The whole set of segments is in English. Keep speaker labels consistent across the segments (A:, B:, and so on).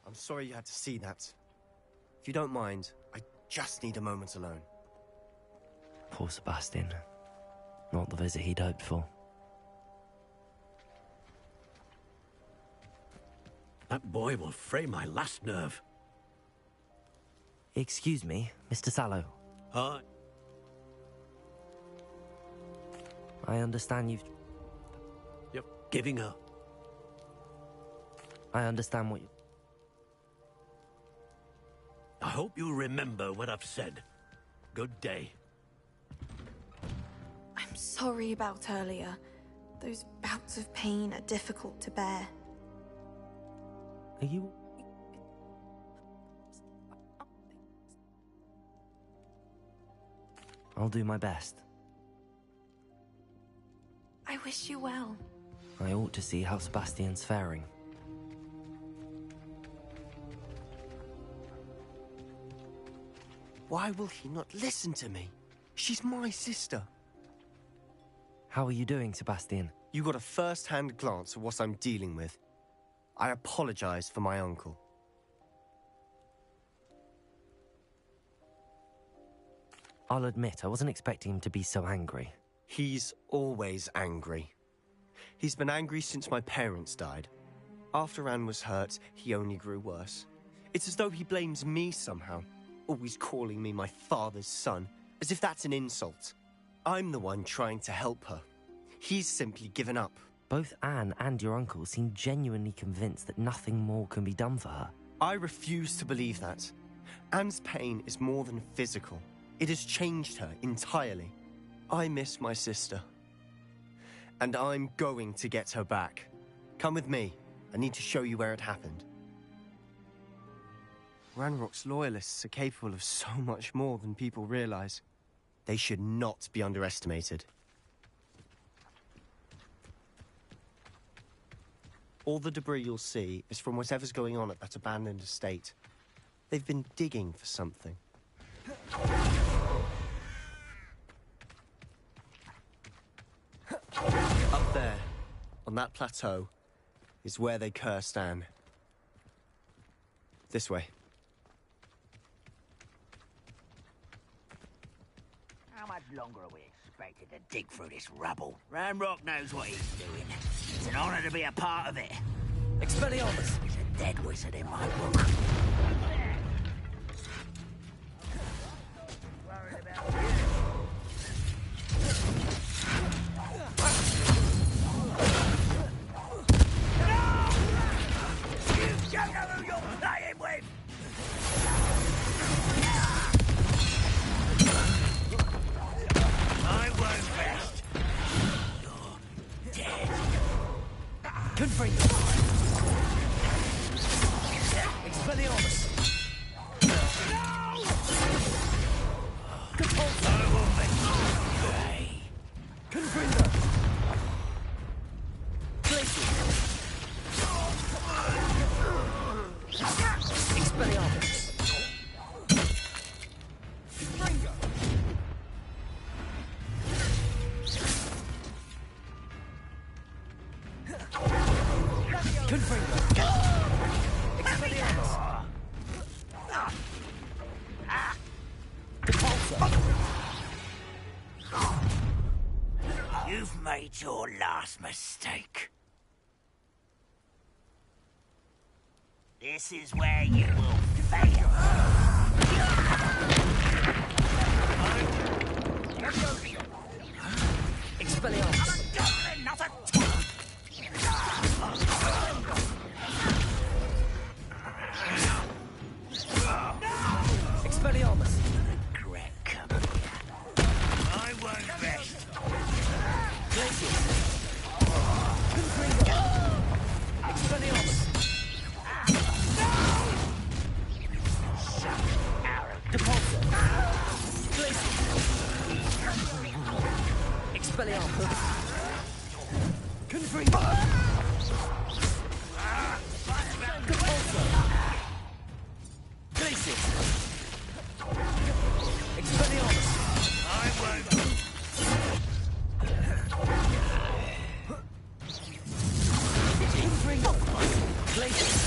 A: I'm sorry you had to see that. If you don't mind, I just need a moment alone.
B: Poor Sebastian. Not the visit he'd hoped for.
C: That boy will fray my last nerve.
B: Excuse me, Mr. Sallow.
C: Hi.
B: I understand you've...
C: You're giving up.
B: I understand what you...
C: I hope you remember what I've said. Good day.
D: I'm sorry about earlier. Those bouts of pain are difficult to bear.
B: Are you... I'll do my best.
D: I wish you well.
B: I ought to see how Sebastian's faring.
A: Why will he not listen to me? She's my sister.
B: How are you doing, Sebastian?
A: You got a first-hand glance at what I'm dealing with. I apologize for my uncle.
B: I'll admit, I wasn't expecting him to be so angry.
A: He's always angry. He's been angry since my parents died. After Anne was hurt, he only grew worse. It's as though he blames me somehow, always calling me my father's son, as if that's an insult. I'm the one trying to help her. He's simply given up.
B: Both Anne and your uncle seem genuinely convinced that nothing more can be done for her.
A: I refuse to believe that. Anne's pain is more than physical. It has changed her entirely. I miss my sister. And I'm going to get her back. Come with me. I need to show you where it happened. Ranrock's loyalists are capable of so much more than people realize. They should not be underestimated. All the debris you'll see is from whatever's going on at that abandoned estate. They've been digging for something. Up there, on that plateau, is where they cursed Anne. This way.
E: How much longer are we expected to dig through this rubble? Ranrock knows what he's doing. It's an honor to be a part of it.
B: Expelliarmus!
E: There's a dead wizard in my book. Worried about you. You don't know who you're playing with! I won't rest. You're dead.
B: Confringo! Expelliarmus! Compulso!
E: I will make you pay.
B: Confringo! Glacius! Expelliarmus! Fringo! Confringo! Expelliarmus! Compulso!
E: You've made your last mistake. This is where you will fail.
B: Expelliarmus!
E: I'm a goblin, not a toy.
B: Expelliarmus!
E: Regret coming here. I won't rest.
B: Glacius! Confringo! Expelliarmus! Depulso! Glacius! Expelliarmus! Confringo! Depulso! Glacius! Expelliarmus!
E: I won't.
B: Confringo! Glacius!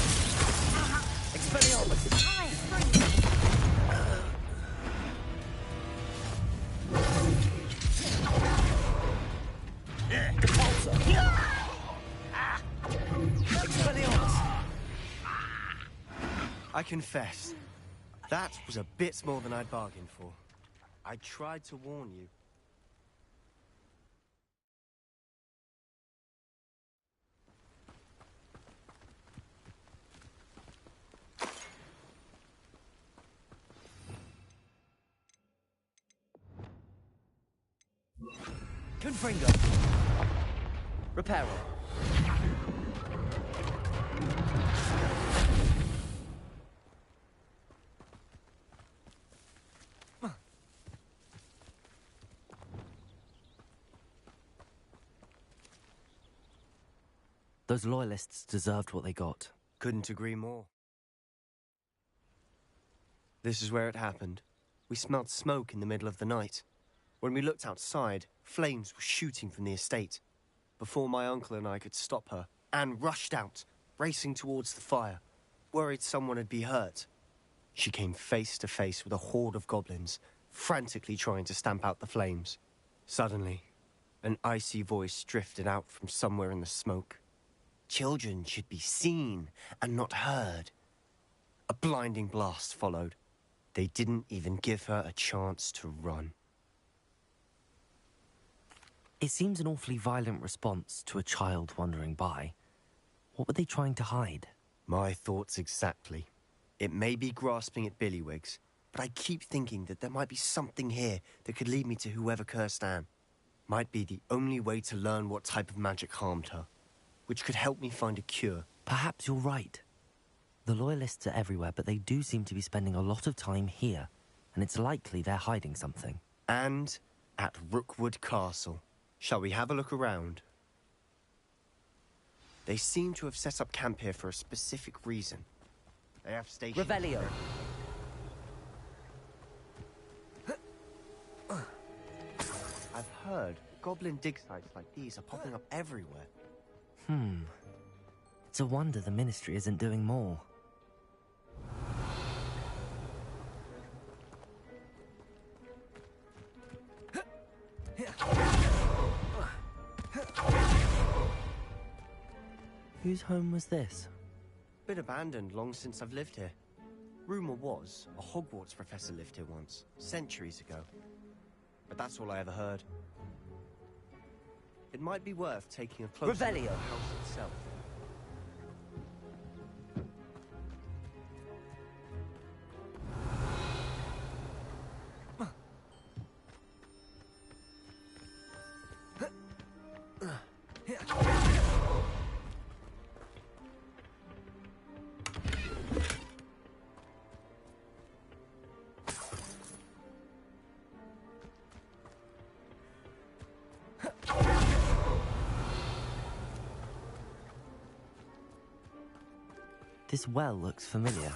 A: I confess, that was a bit more than I'd bargained for. I tried to warn you.
B: Confringo. Reparo. Those loyalists deserved what they got.
A: Couldn't agree more. This is where it happened. We smelled smoke in the middle of the night. When we looked outside, flames were shooting from the estate. Before my uncle and I could stop her, Anne rushed out, racing towards the fire, worried someone had been hurt. She came face to face with a horde of goblins, frantically trying to stamp out the flames. Suddenly, an icy voice drifted out from somewhere in the smoke. Children should be seen and not heard. A blinding blast followed. They didn't even give her a chance to run.
B: It seems an awfully violent response to a child wandering by. What were they trying to hide?
A: My thoughts exactly. It may be grasping at Billywigs, but I keep thinking that there might be something here that could lead me to whoever cursed Anne. Might be the only way to learn what type of magic harmed her, which could help me find a cure.
B: Perhaps you're right. The Loyalists are everywhere, but they do seem to be spending a lot of time here, and it's likely they're hiding something.
A: And at Rookwood Castle. Shall we have a look around? They seem to have set up camp here for a specific reason. They have stations...
B: Revelio.
A: I've heard goblin dig sites like these are popping up everywhere.
B: It's a wonder the Ministry isn't doing more. Whose home was this?
A: Been abandoned long since I've lived here. Rumor was a Hogwarts professor lived here once, centuries ago. But that's all I ever heard. It might be worth taking a closer look at the house itself.
B: This well looks familiar.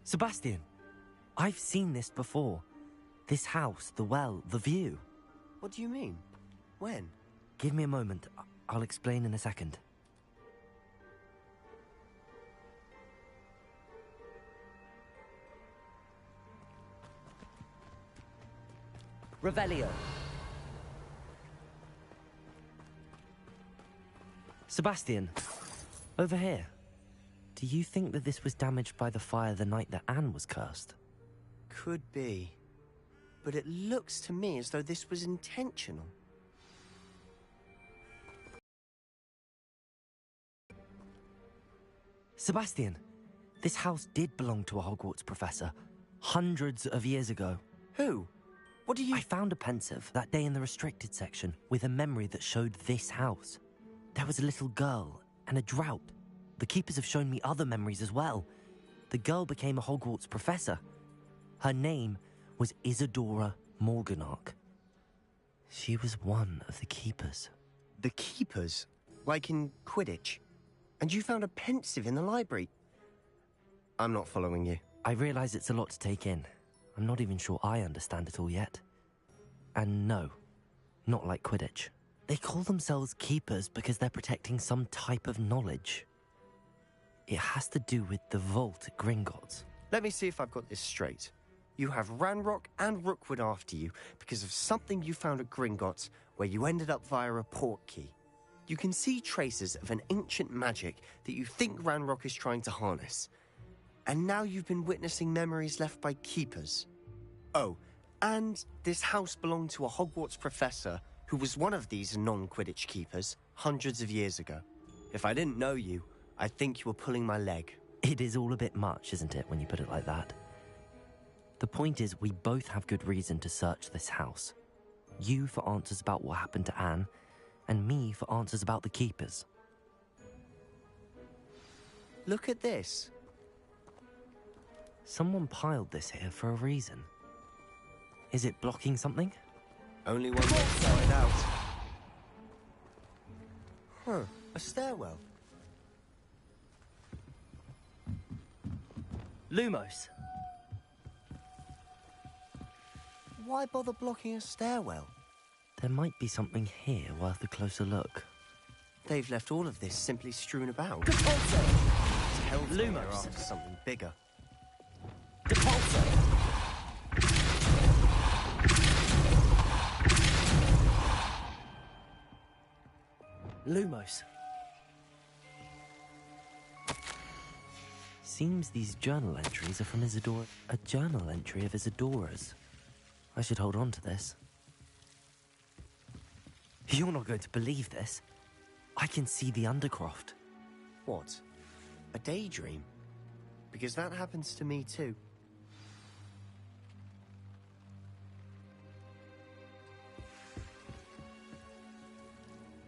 B: Sebastian, I've seen this before. This house, the well, the view.
A: What do you mean? When?
B: Give me a moment. I'll explain in a second. Revelio. Sebastian, over here. Do you think that this was damaged by the fire the night that Anne was cursed?
A: Could be. But it looks to me as though this was intentional.
B: Sebastian, this house did belong to a Hogwarts professor, hundreds of years ago.
A: Who? What do you...
B: I found a pensive that day in the restricted section with a memory that showed this house. There was a little girl and a drought. The keepers have shown me other memories as well. The girl became a Hogwarts professor. Her name was Isadora Morganach. She was one of the keepers.
A: The keepers? Like in Quidditch? And you found a pensive in the library? I'm not following you.
B: I realise it's a lot to take in. I'm not even sure I understand it all yet. And no, not like Quidditch. They call themselves keepers because they're protecting some type of knowledge. It has to do with the vault at Gringotts.
A: Let me see if I've got this straight. You have Ranrock and Rookwood after you because of something you found at Gringotts, where you ended up via a port key. You can see traces of an ancient magic that you think Ranrock is trying to harness. And now you've been witnessing memories left by keepers. Oh, and this house belonged to a Hogwarts professor who was one of these non-Quidditch keepers hundreds of years ago. If I didn't know you, I'd think you were pulling my leg.
B: It is all a bit much, isn't it, when you put it like that? The point is, we both have good reason to search this house. You for answers about what happened to Anne, and me for answers about the keepers.
A: Look at this.
B: Someone piled this here for a reason. Is it blocking something?
A: Only one way to find out. Huh, a stairwell.
B: Lumos!
A: Why bother blocking a stairwell?
B: There might be something here worth a closer look.
A: They've left all of this simply strewn about.
B: Depulso!
A: Tell them they're
B: Lumos!
A: after something bigger.
B: Depulso! Lumos. Seems these journal entries are from Isadora. A journal entry of Isadora's. I should hold on to this. You're not going to believe this. I can see the Undercroft.
A: What? A daydream? Because that happens to me too.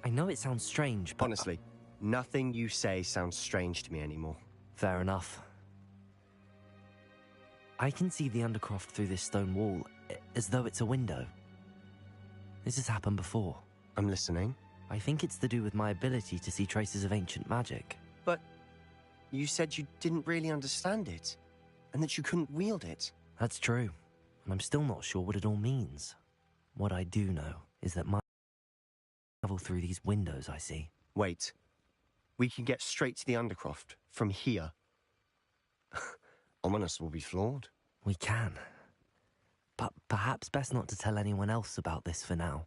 B: I know it sounds strange, but...
A: Honestly, nothing you say sounds strange to me anymore.
B: Fair enough. I can see the Undercroft through this stone wall, as though it's a window. This has happened before.
A: I'm listening.
B: I think it's to do with my ability to see traces of ancient magic.
A: But you said you didn't really understand it, and that you couldn't wield it.
B: That's true, and I'm still not sure what it all means. What I do know is that my travel through these windows I see.
A: Wait. We can get straight to the Undercroft from here. Ominous will be floored.
B: We can. But perhaps best not to tell anyone else about this for now.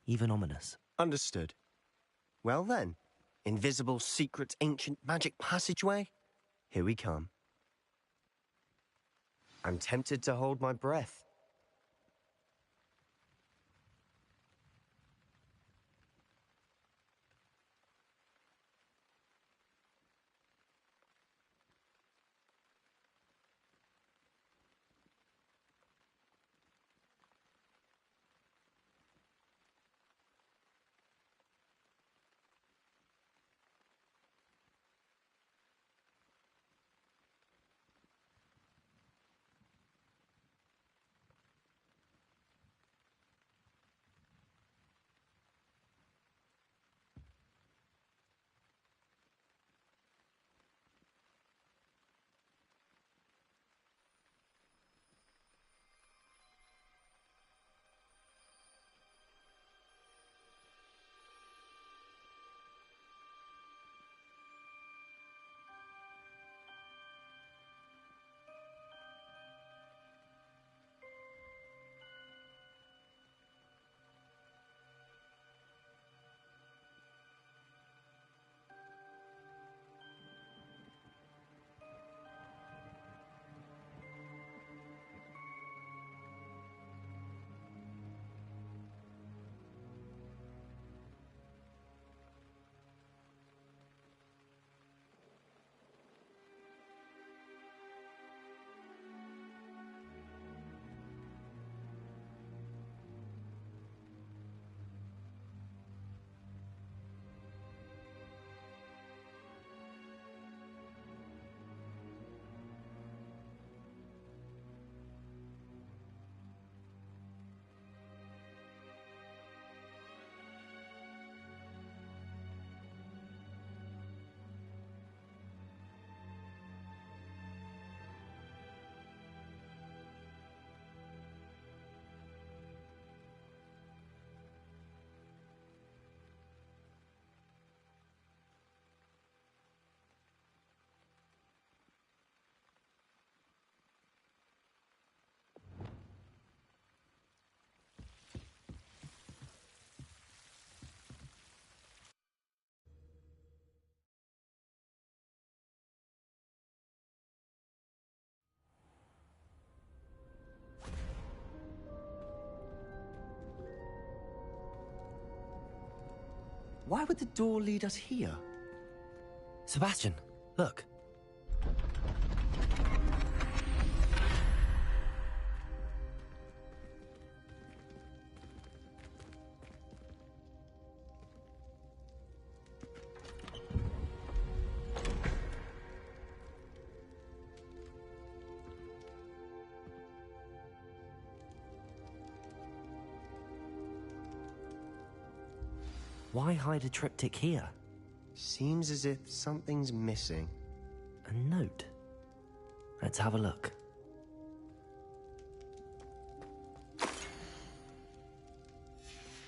B: Even Ominous.
A: Understood. Well then, invisible, secret, ancient magic passageway? Here we come. I'm tempted to hold my breath. Why would the door lead us here?
B: Sebastian, look. Why hide a triptych here?
A: Seems as if something's missing.
B: A note. Let's have a look.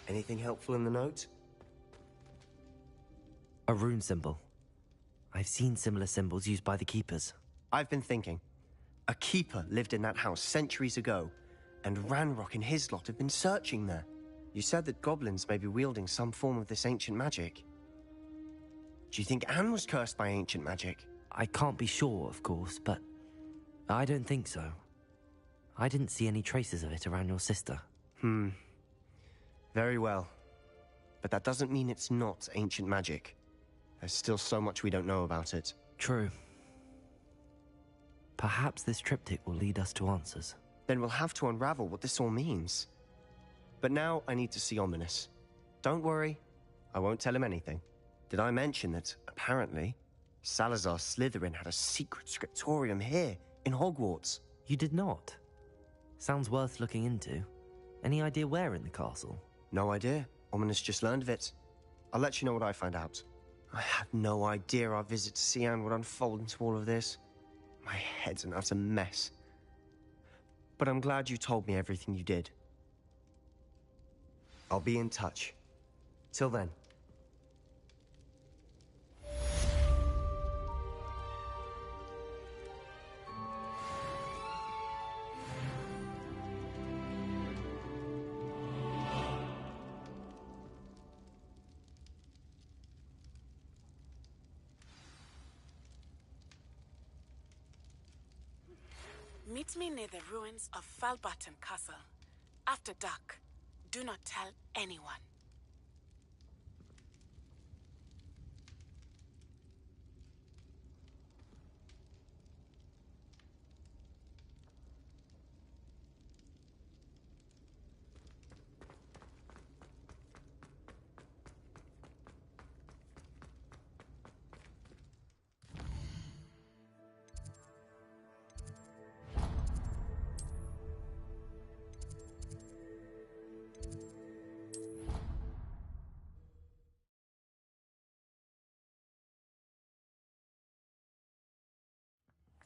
A: Anything helpful in the note?
B: A rune symbol. I've seen similar symbols used by the keepers.
A: I've been thinking. A keeper lived in that house centuries ago, and Ranrock and his lot have been searching there. You said that goblins may be wielding some form of this ancient magic. Do you think Anne was cursed by ancient magic?
B: I can't be sure, of course, but I don't think so. I didn't see any traces of it around your sister.
A: Very well. But that doesn't mean it's not ancient magic. There's still so much we don't know about it.
B: True. Perhaps this triptych will lead us to answers.
A: Then we'll have to unravel what this all means. But now I need to see Ominous. Don't worry, I won't tell him anything. Did I mention that, apparently, Salazar Slytherin had a secret scriptorium here, in Hogwarts?
B: You did not? Sounds worth looking into. Any idea where in the castle?
A: No idea. Ominous just learned of it. I'll let you know what I find out. I had no idea our visit to Cian would unfold into all of this. My head's an utter mess. But I'm glad you told me everything you did. I'll be in touch. Till then.
F: Meet me near the ruins of Falbaton Castle. After dark. Do not tell anyone.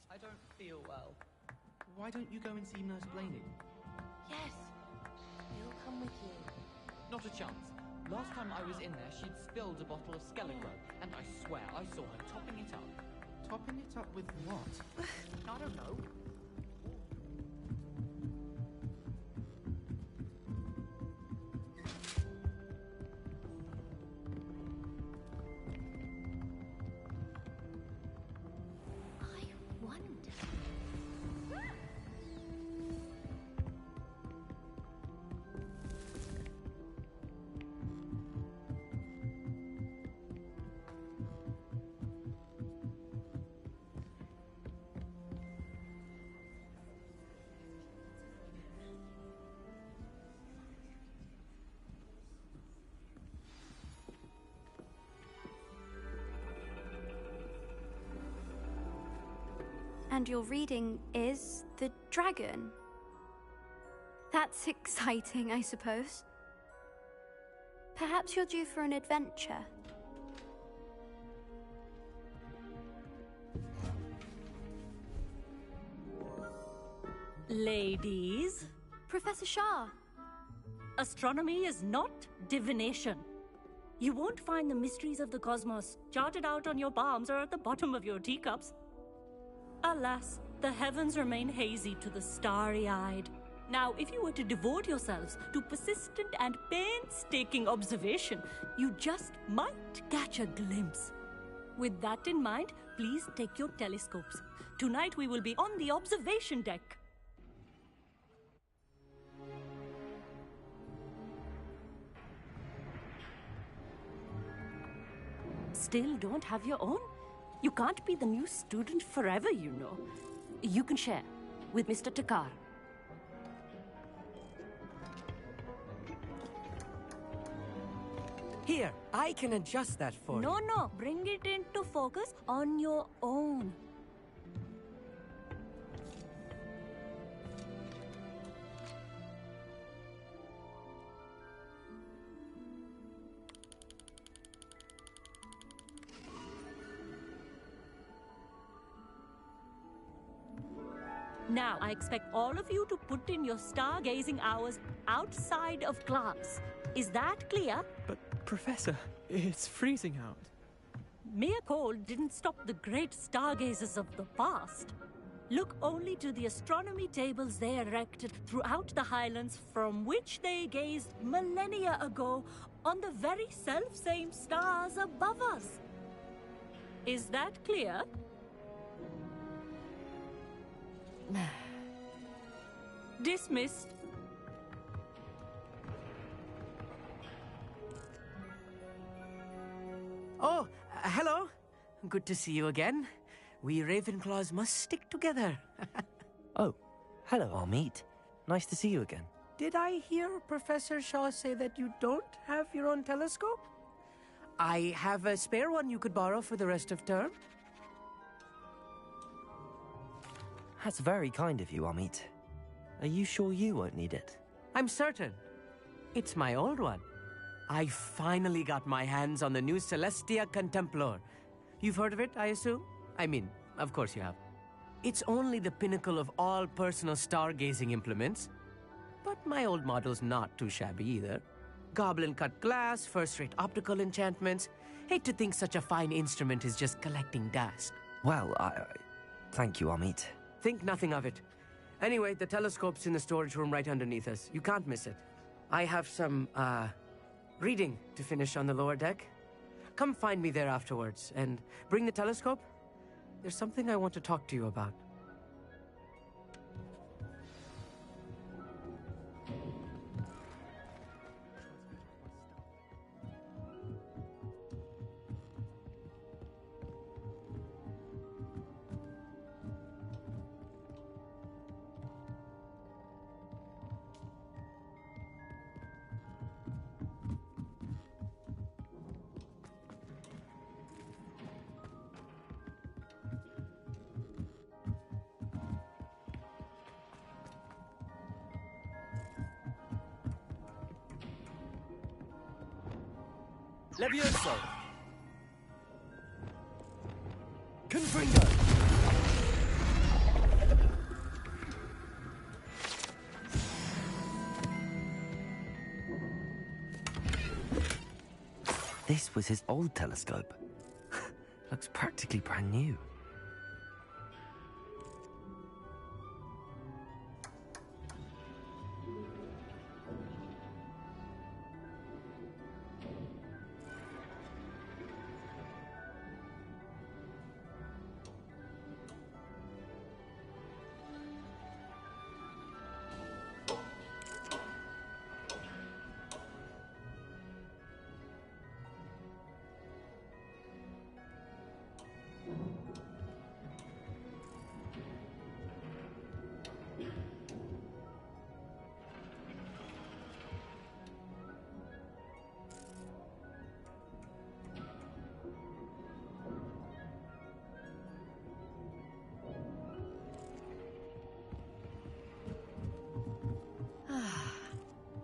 G: I don't feel well. Why don't you go and see Nurse Blaney?
H: Yes, he'll come with you.
G: Not a chance. Last time I was in there, she'd spilled a bottle of Skelligro, and I swear I saw her topping it up. Topping it up with what? I don't know.
I: And your reading is the dragon. That's exciting, I suppose. Perhaps you're due for an adventure.
J: Ladies,
I: Professor Shah.
J: astronomy is not divination. You won't find the mysteries of the cosmos charted out on your palms or at the bottom of your teacups. Alas, the heavens remain hazy to the starry-eyed. Now, if you were to devote yourselves to persistent and painstaking observation, you just might catch a glimpse. With that in mind, please take your telescopes. Tonight we will be on the observation deck. still don't have your own? You can't be the new student forever, you know. You can share with Mr. Takar.
K: Here, I can adjust that for you.
J: No, bring it into focus on your own. Now, I expect all of you to put in your stargazing hours outside of class. Is that clear?
L: But, Professor, it's freezing out.
J: Mere cold didn't stop the great stargazers of the past. Look only to the astronomy tables they erected throughout the Highlands from which they gazed millennia ago on the very self-same stars above us. Is that clear? Dismissed.
K: Oh, hello. Good to see you again. We Ravenclaws must stick together.
B: Oh, hello, Amit. Nice to see you again.
K: Did I hear Professor Shaw say that you don't have your own telescope? I have a spare one you could borrow for the rest of term.
B: That's very kind of you, Amit. Are you sure you won't need it?
K: I'm certain. It's my old one. I finally got my hands on the new Celestia Contemplor. You've heard of it, I assume? I mean, of course you have. It's only the pinnacle of all personal stargazing implements. But my old model's not too shabby either. Goblin-cut glass, first-rate optical enchantments. Hate to think such a fine instrument is just collecting dust.
B: Well, thank you, Amit.
K: Think nothing of it. Anyway, the telescope's in the storage room right underneath us. You can't miss it. I have some, reading to finish on the lower deck. Come find me there afterwards, and bring the telescope. There's something I want to talk to you about.
A: Levioso! Confringo!
B: This was his old telescope. Looks practically brand new.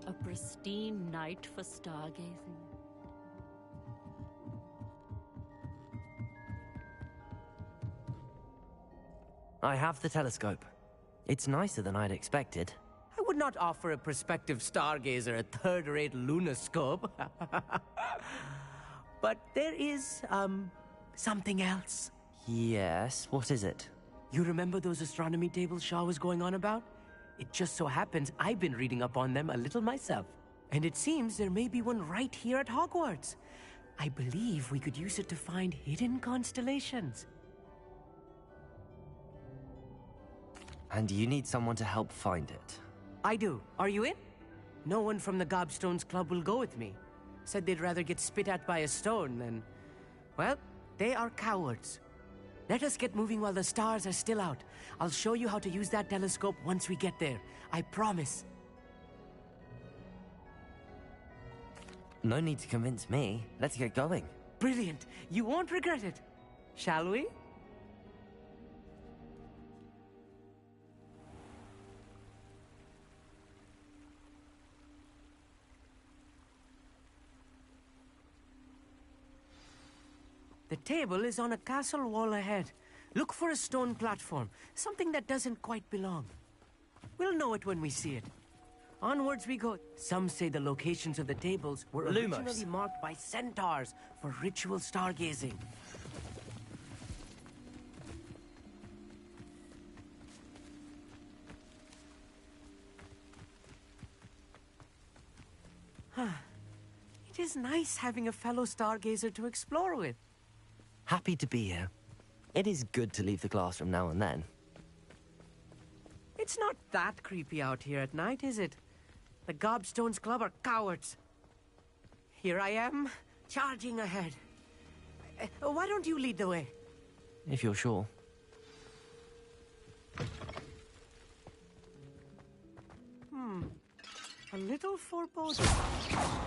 J: A pristine night for stargazing.
B: I have the telescope. It's nicer than I'd expected.
K: I would not offer a prospective stargazer a third-rate lunoscope. But there is, something else.
B: Yes, what is it?
K: You remember those astronomy tables Shaw was going on about? It just so happens I've been reading up on them a little myself. And it seems there may be one right here at Hogwarts. I believe we could use it to find hidden constellations.
B: And you need someone to help find it.
K: I do. Are you in? No one from the Gobstones Club will go with me. Said they'd rather get spit at by a stone than Well, they are cowards. Let us get moving while the stars are still out. I'll show you how to use that telescope once we get there. I promise.
B: No need to convince me. Let's get going.
K: Brilliant. You won't regret it. Shall we? The table is on a castle wall ahead. Look for a stone platform, something that doesn't quite belong. We'll know it when we see it. Onwards we go. Some say the locations of the tables were originally marked by centaurs for ritual stargazing. It is nice having a fellow stargazer to explore with.
B: Happy to be here. It is good to leave the classroom now and then.
K: It's not that creepy out here at night, is it? The Gobstones Club are cowards. Here I am, charging ahead. Why don't you lead the way?
B: If you're sure.
K: A little foreboding.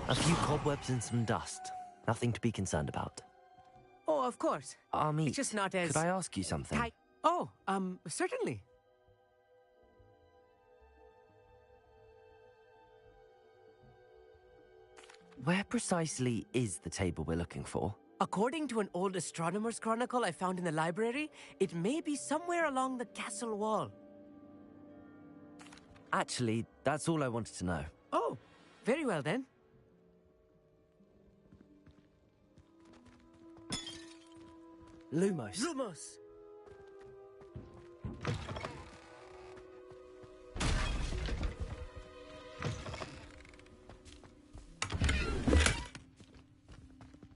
B: A few cobwebs and some dust. Nothing to be concerned about.
K: Oh, of course.
B: Amit,
K: It's just not as...
B: could I ask you something?
K: Oh, certainly.
B: Where precisely is the table we're looking for?
K: According to an old astronomer's chronicle I found in the library, it may be somewhere along the castle wall.
B: Actually, that's all I wanted to know.
K: Oh, very well then.
B: Lumos.
K: Lumos!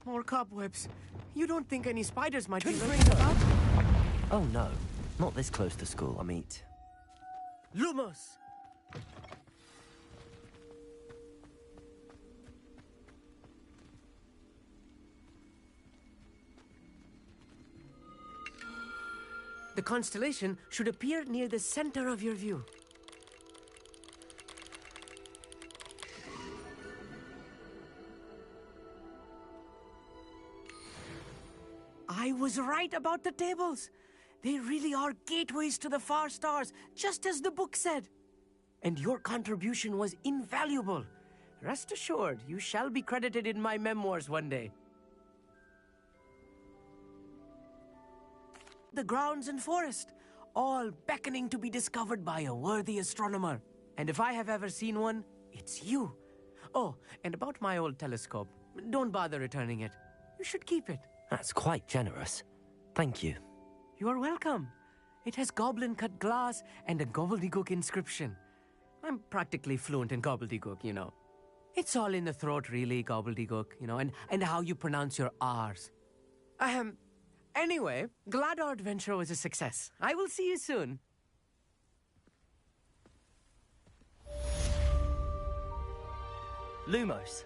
K: More cobwebs. You don't think any spiders might be lurking about?
B: Oh no, not this close to school, Amit.
K: Lumos! The constellation should appear near the center of your view. I was right about the tables. They really are gateways to the far stars, just as the book said. And your contribution was invaluable. Rest assured, you shall be credited in my memoirs one day. The grounds and forest, all beckoning to be discovered by a worthy astronomer. And if I have ever seen one, it's you. Oh, and about my old telescope, don't bother returning it. You should keep it.
B: That's quite generous. Thank you.
K: You are welcome. It has goblin-cut glass and a gobbledygook inscription. I'm practically fluent in gobbledygook, you know. It's all in the throat, really, gobbledygook, you know, and how you pronounce your R's. Anyway, glad our adventure was a success. I will see you soon.
B: Lumos.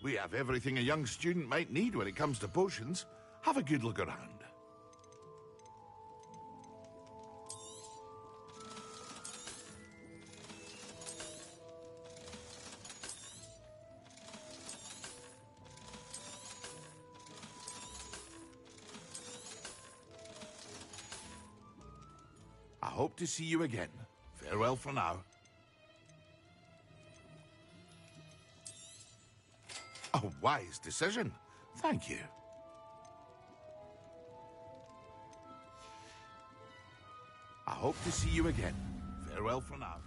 M: We have everything a young student might need when it comes to potions. Have a good look around. I hope to see you again. Farewell for now. A wise decision. Thank you. I hope to see you again. Farewell for now.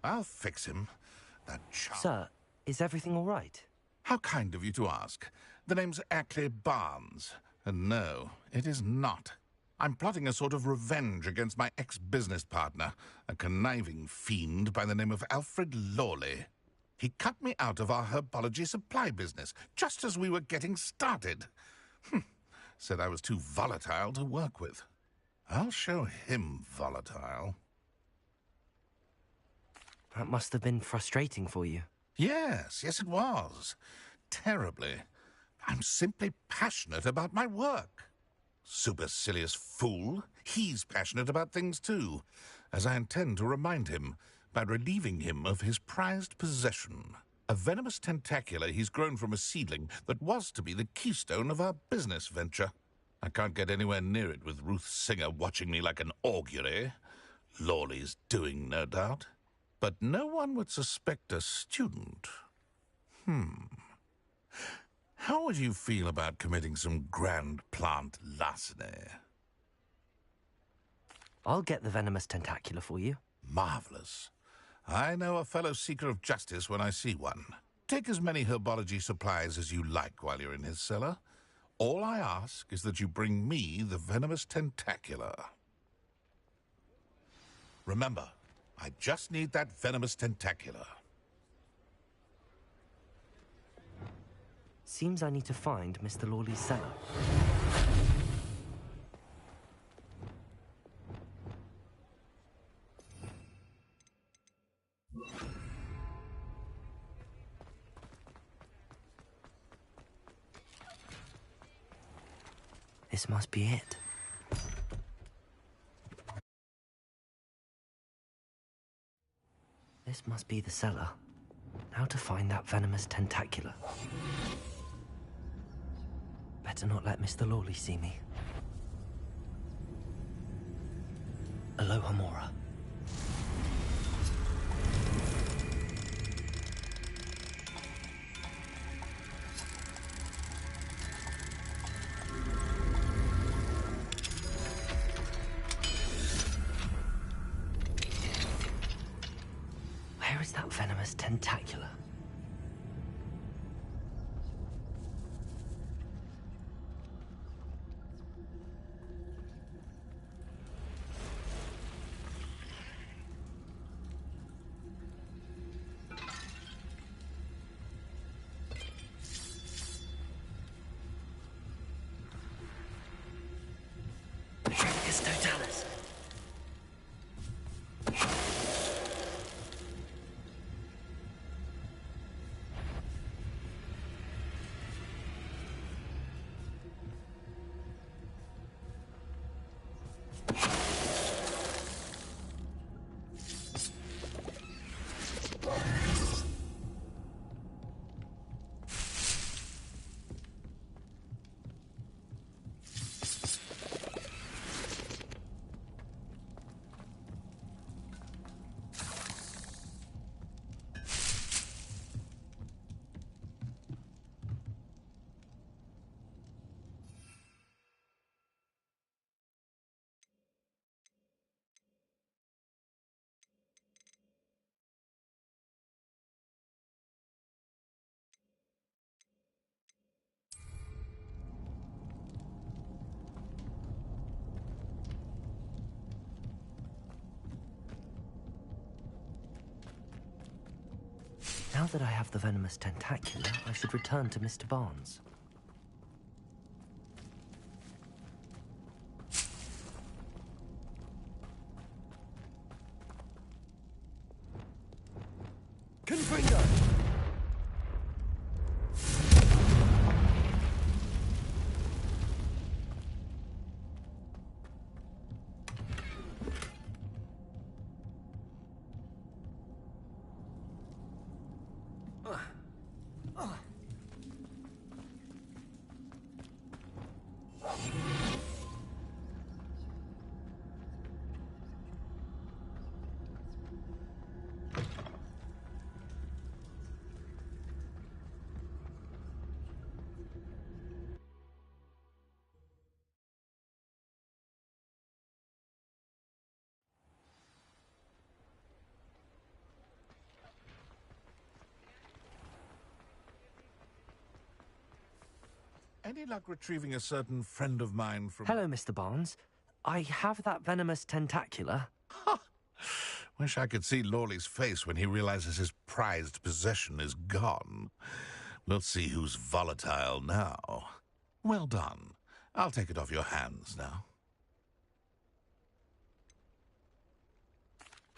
M: I'll fix him. That child.
B: Sir, is everything all right?
M: How kind of you to ask. The name's Ackley Barnes. And no, it is not. I'm plotting a sort of revenge against my ex-business partner, a conniving fiend by the name of Alfred Lawley. He cut me out of our herbology supply business, just as we were getting started. Said I was too volatile to work with. I'll show him volatile.
B: That must have been frustrating for you.
M: Yes, it was. Terribly. I'm simply passionate about my work. Supercilious fool. He's passionate about things too, as I intend to remind him by relieving him of his prized possession. A venomous tentacula he's grown from a seedling that was to be the keystone of our business venture. I can't get anywhere near it with Ruth Singer watching me like an augury. Lawley's doing, no doubt. But no one would suspect a student. How would you feel about committing some grand plant larceny?
B: I'll get the venomous tentacula for you.
M: Marvelous. I know a fellow seeker of justice when I see one. Take as many herbology supplies as you like while you're in his cellar. All I ask is that you bring me the venomous tentacula. Remember, I just need that venomous tentacula.
B: Seems I need to find Mr. Lawley's cellar. This must be it. This must be the cellar. Now to find that venomous tentacula. Better not let Mr. Lawley see me. Aloha Mora. Where is that venomous tentacula? It's totalis. Now that I have the venomous tentacula, I should return to Mr. Barnes.
A: Confringo!
M: Any luck retrieving a certain friend of mine from...
B: Hello, Mr. Barnes. I have that venomous tentacula.
M: Wish I could see Lawley's face when he realizes his prized possession is gone. We'll see who's volatile now. Well done. I'll take it off your hands now.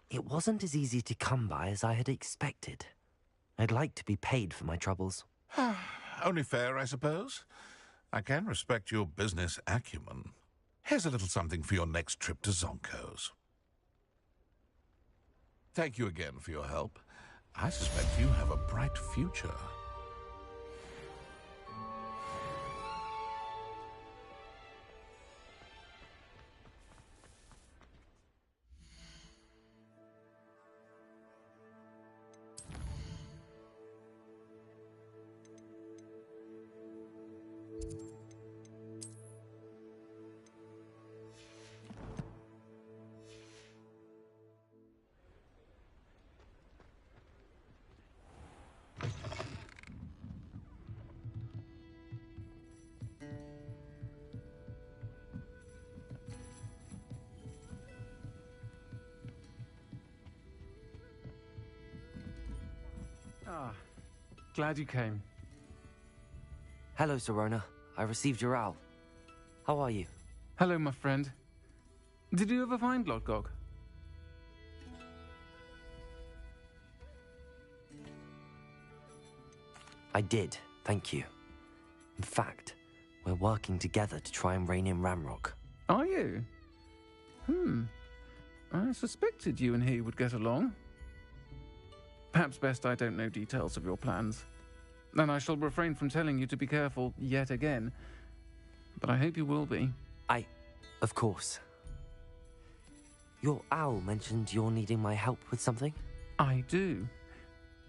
B: It wasn't as easy to come by as I had expected. I'd like to be paid for my troubles.
M: Only fair, I suppose. I can respect your business acumen. Here's a little something for your next trip to Zonko's. Thank you again for your help. I suspect you have a bright future.
L: Ah, glad you came.
B: Hello, Serona. I received your owl. How are you?
L: Hello, my friend. Did you ever find Lodgok?
B: I did, thank you. In fact, we're working together to try and rein in Ramrock.
L: Are you? I suspected you and he would get along. Perhaps best I don't know details of your plans. And I shall refrain from telling you to be careful yet again. But I hope you will be.
B: Of course. Your owl mentioned you're needing my help with something?
L: I do.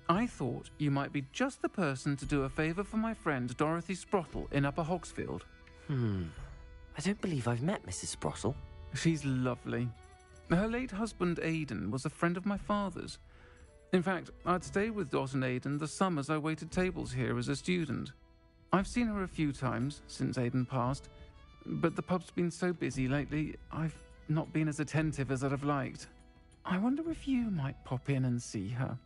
L: I thought you might be just the person to do a favour for my friend Dorothy Sprottle in Upper Hogsfield.
B: I don't believe I've met Mrs. Sprottle.
L: She's lovely. Her late husband Aidan was a friend of my father's. In fact, I'd stayed with Dot and Aiden the summers I waited tables here as a student. I've seen her a few times since Aiden passed, but the pub's been so busy lately, I've not been as attentive as I'd have liked. I wonder if you might pop in and see her.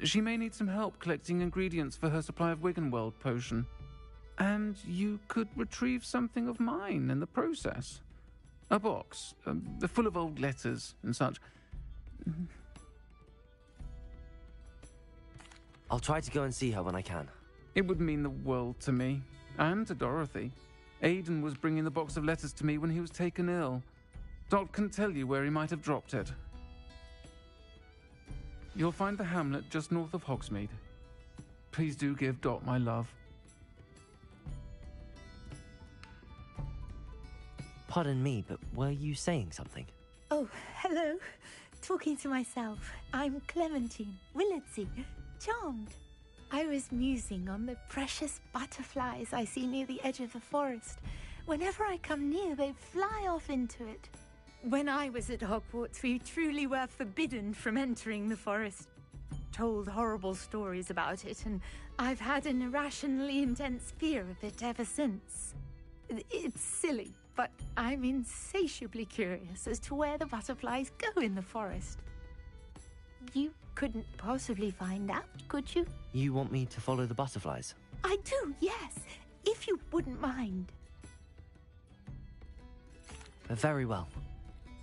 L: She may need some help collecting ingredients for her supply of Wiggenweld potion. And you could retrieve something of mine in the process. A box, full of old letters and such.
B: I'll try to go and see her when I can.
L: It would mean the world to me, and to Dorothy. Aiden was bringing the box of letters to me when he was taken ill. Dot can tell you where he might have dropped it. You'll find the hamlet just north of Hogsmeade. Please do give Dot my love.
B: Pardon me, but were you saying something?
N: Oh, hello. Talking to myself. I'm Clementine Willardsey. Charmed. I was musing on the precious butterflies I see near the edge of the forest. Whenever I come near, they fly off into it. When I was at Hogwarts, we truly were forbidden from entering the forest. Told horrible stories about it, and I've had an irrationally intense fear of it ever since. It's silly, but I'm insatiably curious as to where the butterflies go in the forest. You couldn't possibly find out, could you?
B: You want me to follow the butterflies?
N: I do, yes, if you wouldn't mind.
B: Very well.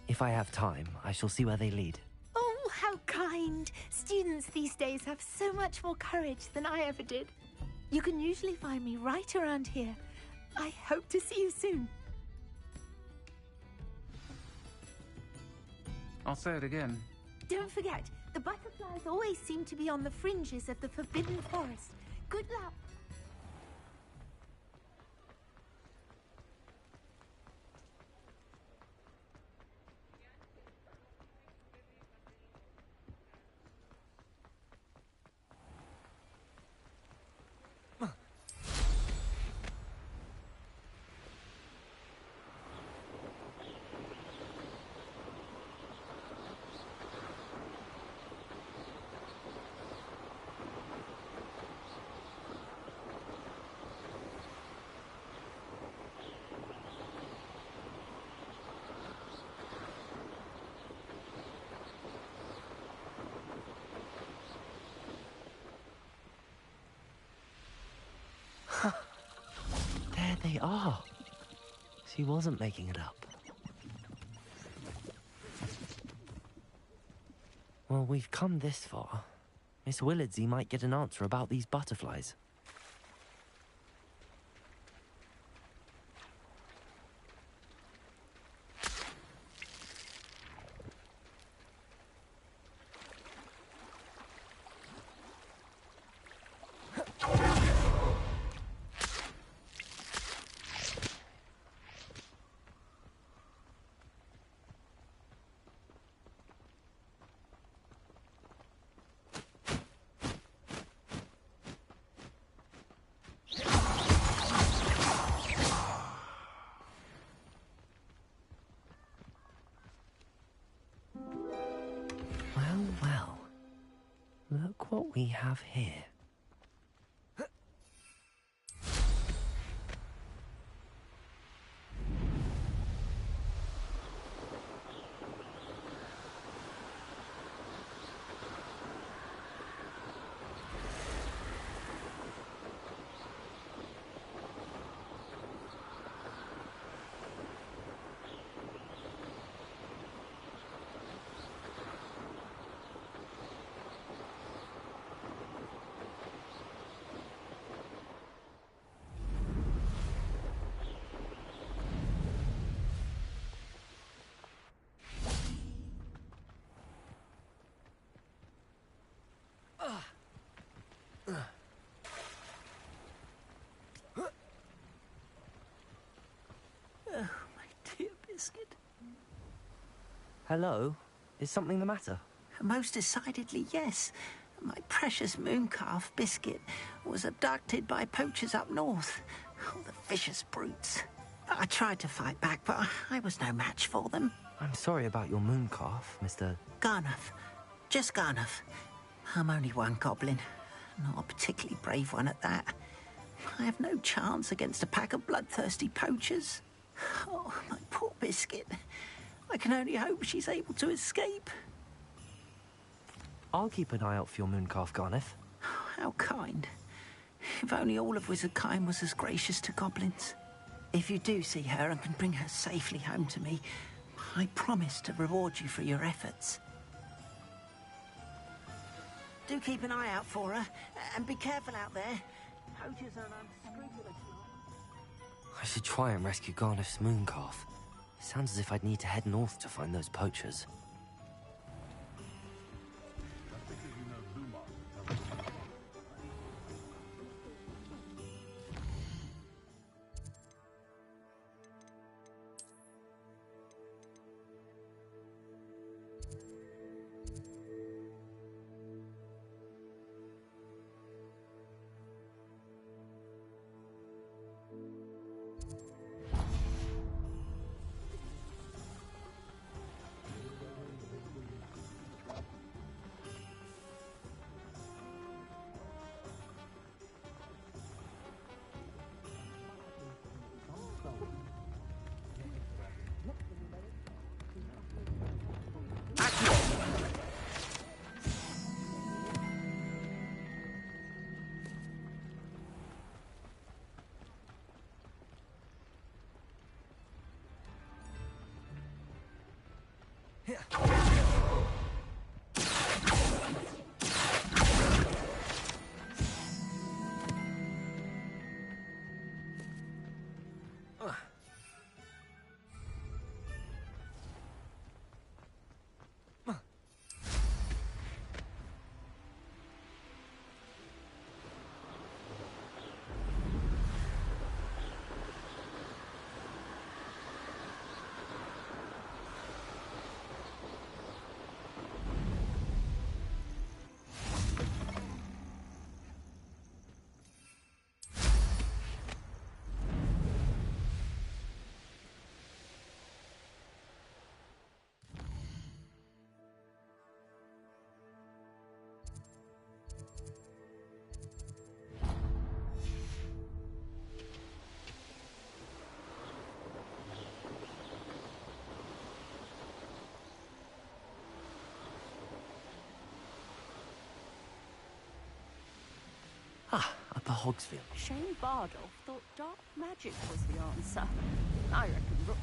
B: If I have time, I shall see where they lead.
N: Oh, how kind. Students these days have so much more courage than I ever did. You can usually find me right around here. I hope to see you soon.
L: I'll say it again.
N: Don't forget, the butterflies always seem to be on the fringes of the Forbidden Forest. Good luck.
B: There they are. She wasn't making it up. Well, we've come this far. Miss Willardsey might get an answer about these butterflies. Well. Look what we have here.
O: Biscuit?
B: Hello? Is something the matter?
O: Most decidedly, yes. My precious mooncalf, Biscuit, was abducted by poachers up north. Oh, the vicious brutes. I tried to fight back, but I was no match for them.
B: I'm sorry about your mooncalf, Mr.
O: Garnuff. Just Garnuff. I'm only one goblin, not a particularly brave one at that. I have no chance against a pack of bloodthirsty poachers. Oh, my poor Biscuit. I can only hope she's able to escape.
B: I'll keep an eye out for your mooncalf, Garneth.
O: How kind. If only all of Wizardkind was as gracious to goblins. If you do see her and can bring her safely home to me, I promise to reward you for your efforts. Do keep an eye out for her, and be careful out there. Poachers are unscrupulous.
B: I should try and rescue Garneth's mooncalf. Sounds as if I'd need to head north to find those poachers. Upper Hogsfield.
J: Shane Bardolph thought dark magic was the answer. I reckon Rook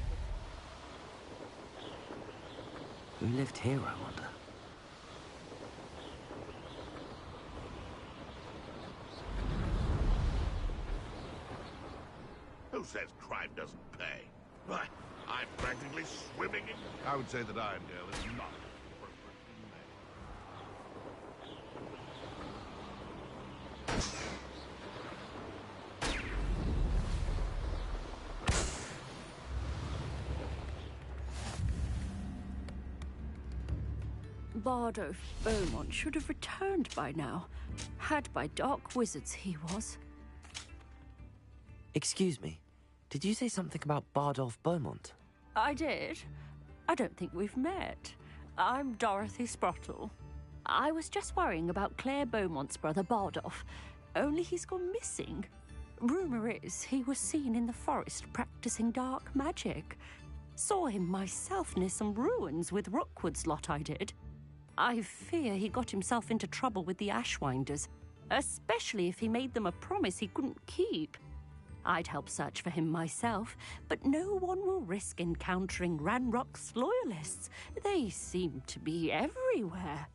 B: Who lived here, I wonder?
M: Who says crime doesn't pay? Why, I'm practically swimming in... I would say that Irondale is not
J: Bardolph Beaumont should have returned by now. Had by dark wizards he was.
B: Excuse me, did you say something about Bardolph Beaumont?
J: I did. I don't think we've met. I'm Dorothy Sprottle. I was just worrying about Claire Beaumont's brother Bardolph, only he's gone missing. Rumour is he was seen in the forest practicing dark magic. Saw him myself near some ruins with Rookwood's lot I did. I fear he got himself into trouble with the Ashwinders, especially if he made them a promise he couldn't keep. I'd help search for him myself, but no one will risk encountering Ranrock's loyalists. They seem to be everywhere.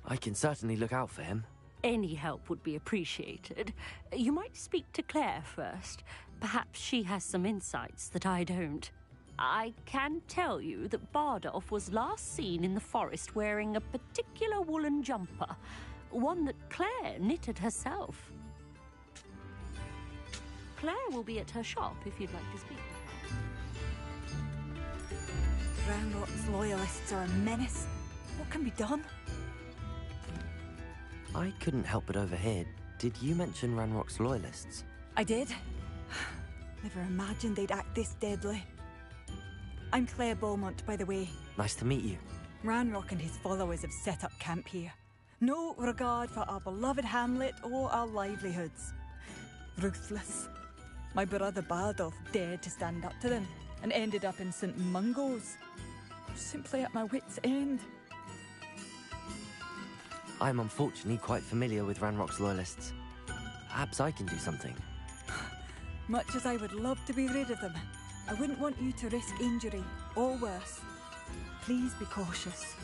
B: I can certainly look out for him.
J: Any help would be appreciated. You might speak to Claire first. Perhaps she has some insights that I don't. I can tell you that Bardolph was last seen in the forest wearing a particular woolen jumper, one that Claire knitted herself. Claire will be at her shop if you'd like to speak to her.
D: Ranrock's loyalists are a menace. What can be done?
B: I couldn't help but overhear. Did you mention Ranrock's loyalists?
D: I did. Never imagined they'd act this deadly. I'm Claire Beaumont, by the way.
B: Nice to meet you.
P: Ranrock and his followers have set up camp here. No regard for our beloved hamlet or our livelihoods. Ruthless. My brother Bardolph dared to stand up to them and ended up in St. Mungo's. Simply at my wit's end.
B: I'm unfortunately quite familiar with Ranrock's loyalists. Perhaps I can do something.
P: Much as I would love to be rid of them, I wouldn't want you to risk injury, or worse. Please be cautious.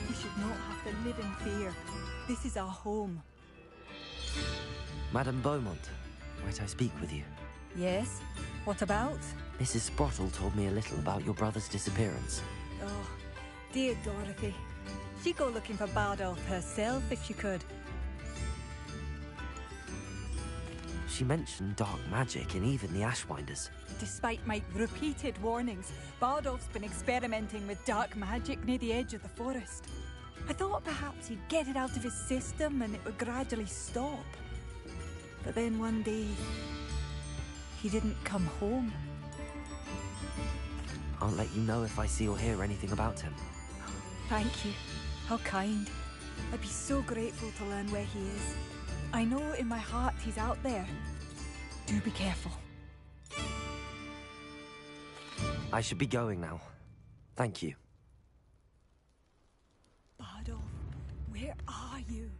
P: You should not have to live in fear. This is our home.
B: Madame Beaumont, might I speak with you?
P: Yes? What about?
B: Mrs. Sprottle told me a little about your brother's disappearance.
P: Oh, dear Dorothy. She'd go looking for Bardolph herself if she could.
B: She mentioned dark magic and even the Ashwinders.
P: Despite my repeated warnings, Bardolph's been experimenting with dark magic near the edge of the forest. I thought perhaps he'd get it out of his system and it would gradually stop. But then one day, he didn't come home.
B: I'll let you know if I see or hear anything about him.
P: Thank you. How kind. I'd be so grateful to learn where he is. I know in my heart he's out there. Do be careful.
B: I should be going now. Thank you.
P: Bardolph, where are you?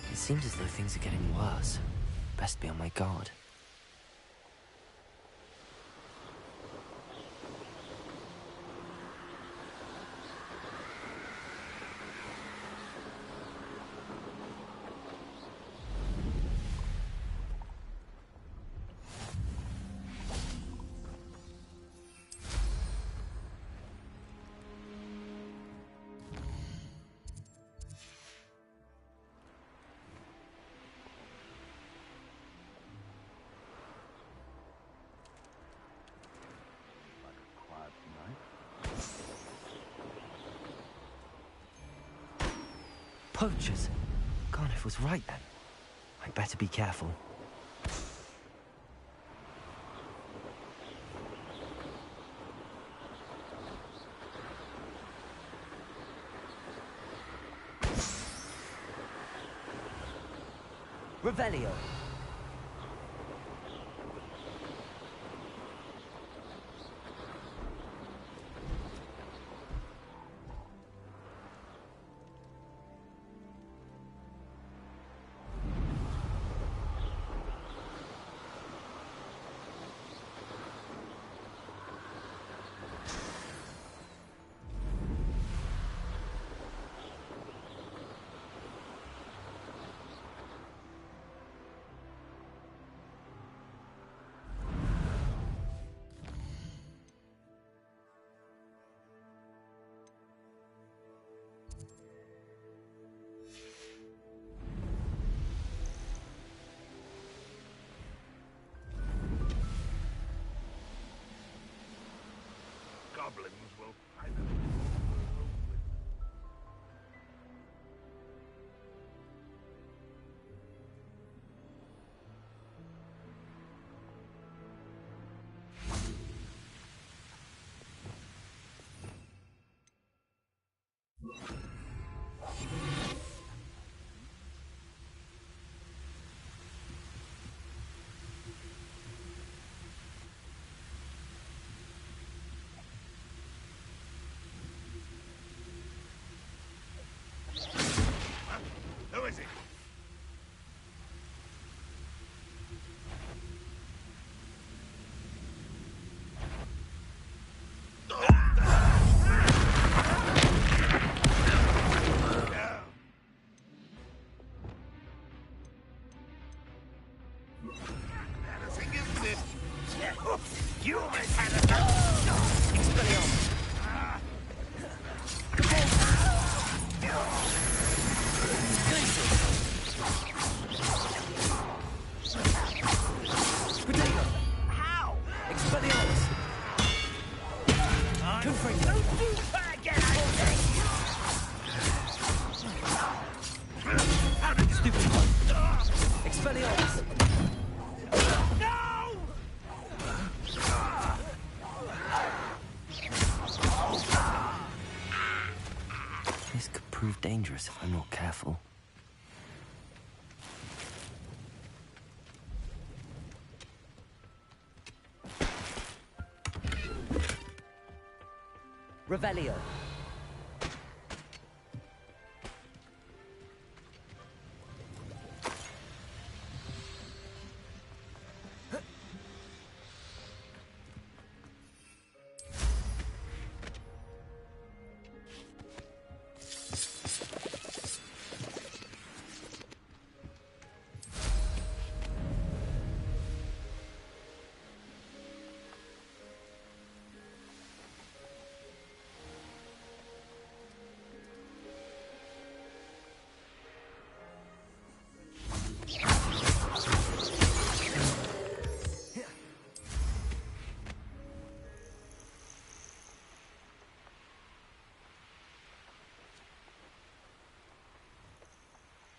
B: It seems as though things are getting worse. Best be on my guard. Poachers! Garniff was right then. I'd better be careful. Revelio!
C: Goblins will find us. Who is it? Embarrassing, isn't it? You almost had a... Expelliarmus!
B: This could prove dangerous if I'm not careful. Revelio.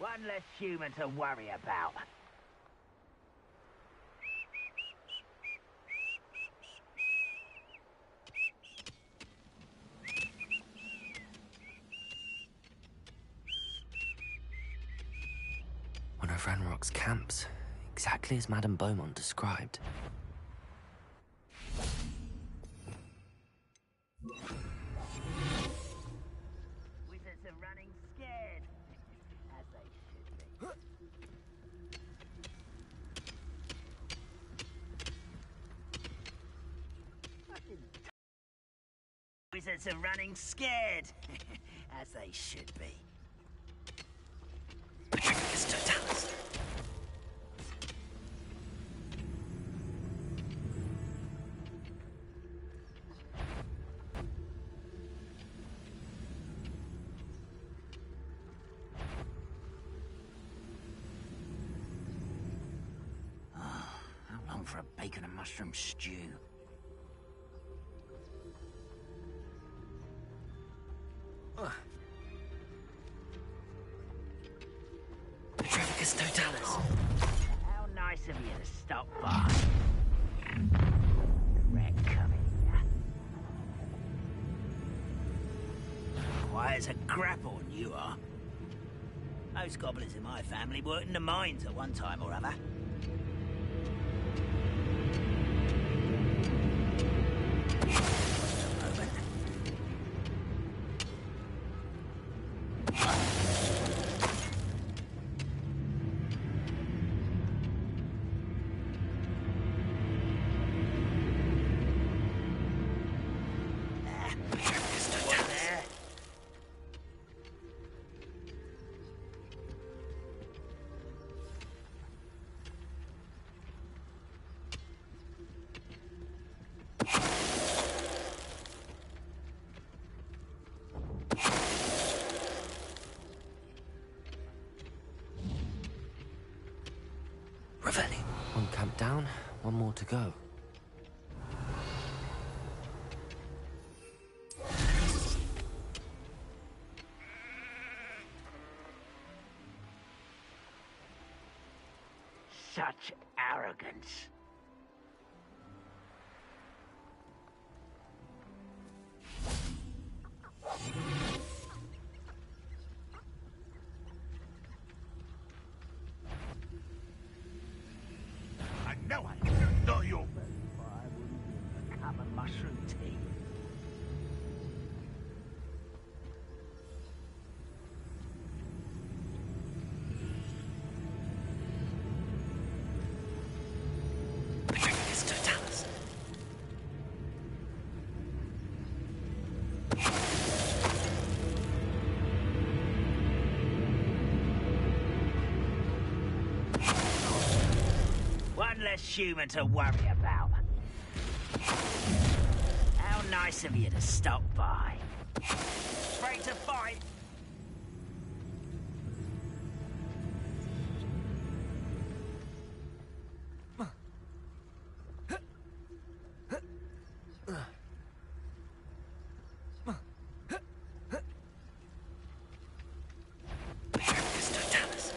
E: One less human to worry about.
B: One of Ranrock's camps, exactly as Madame Beaumont described.
E: Wizards are running scared, as they should be. Wizards are running scared, as they should be. How long for a bacon and mushroom stew?
B: Petrificus totalis.
E: How nice of you to stop by. Rat coming here. Quiet as a grapple, you are. Most goblins in my family worked in the mines at one time or other.
B: Revelli. One camp down, one more to go.
E: Such arrogance.
M: I know I know you.
E: I wouldn't give a cup of mushroom tea.
B: Petrificus totalis.
E: One less human to worry about. How nice of you to stop by. Afraid to fight?
B: Petrificus totalis.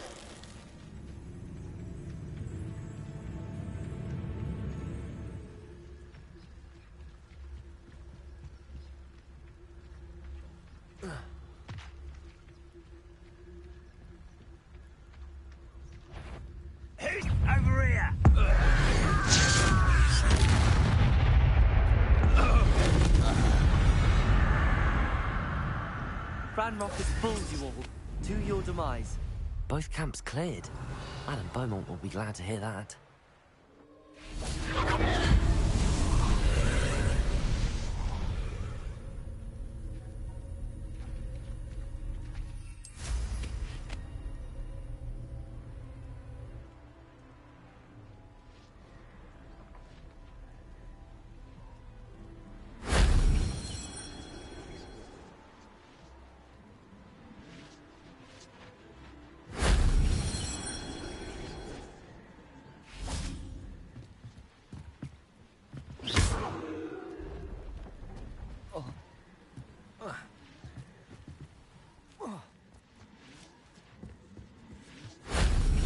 B: Ranrock has fooled you all. To your demise. Both camps cleared. Madame Beaumont will be glad to hear that.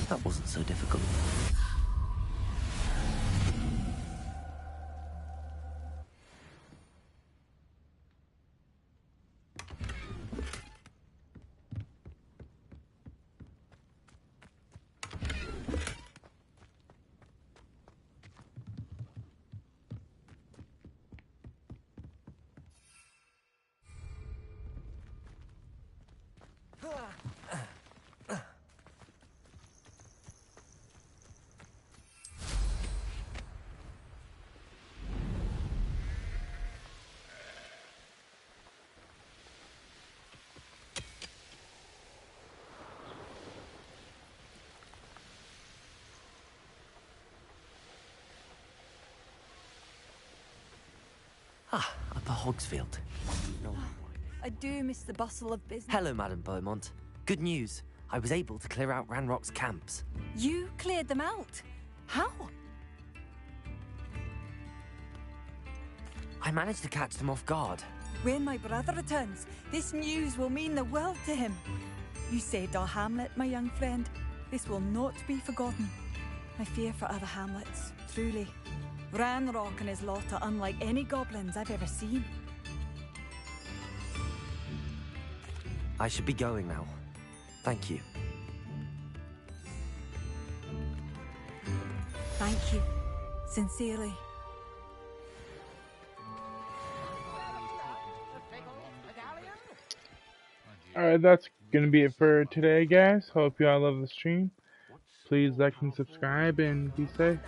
B: That wasn't so difficult. Upper Hogsfield.
P: I do miss the bustle of business.
B: Hello, Madame Beaumont. Good news. I was able to clear out Ranrock's camps.
P: You cleared them out? How?
B: I managed to catch them off guard.
P: When my brother returns, this news will mean the world to him. You saved our hamlet, my young friend. This will not be forgotten. I fear for other hamlets, truly. Ranrock and his lot are unlike any goblins I've ever seen.
B: I should be going now. Thank you.
P: Thank you. Sincerely.
Q: Alright, that's gonna be it for today, guys. Hope you all love the stream. Please like and subscribe and be safe.